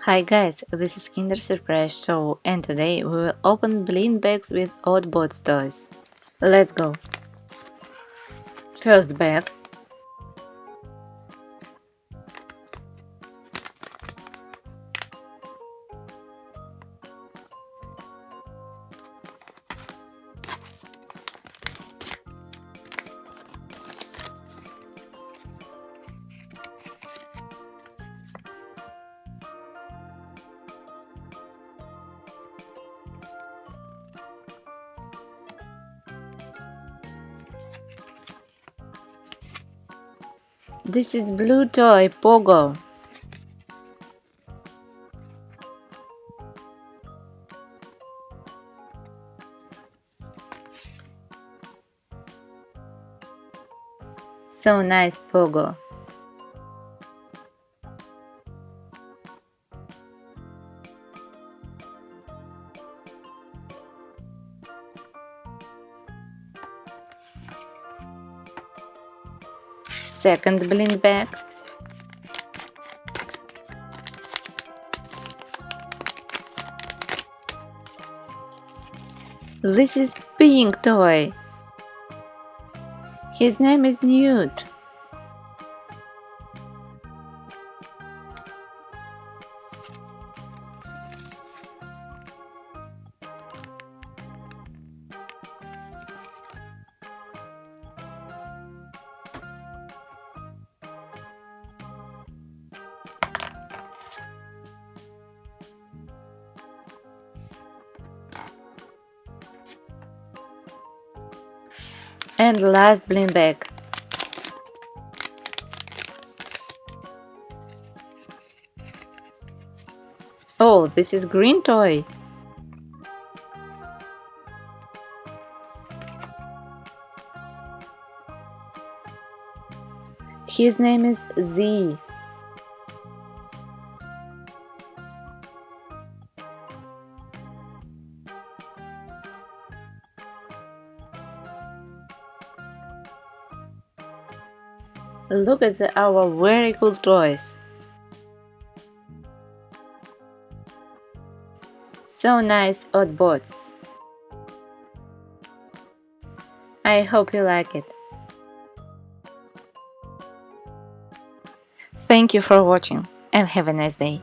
Hi guys, this is Kinder Surprise Show and today we will open blind bags with Oddbods toys. Let's go! First bag. This is blue toy Pogo. So nice Pogo. Second blind bag. This is pink toy. His name is Newt. And last blind bag. Oh, this is green toy. His name is Z. Look at our very cool toys. So nice, Oddbods. I hope you like it. Thank you for watching and have a nice day.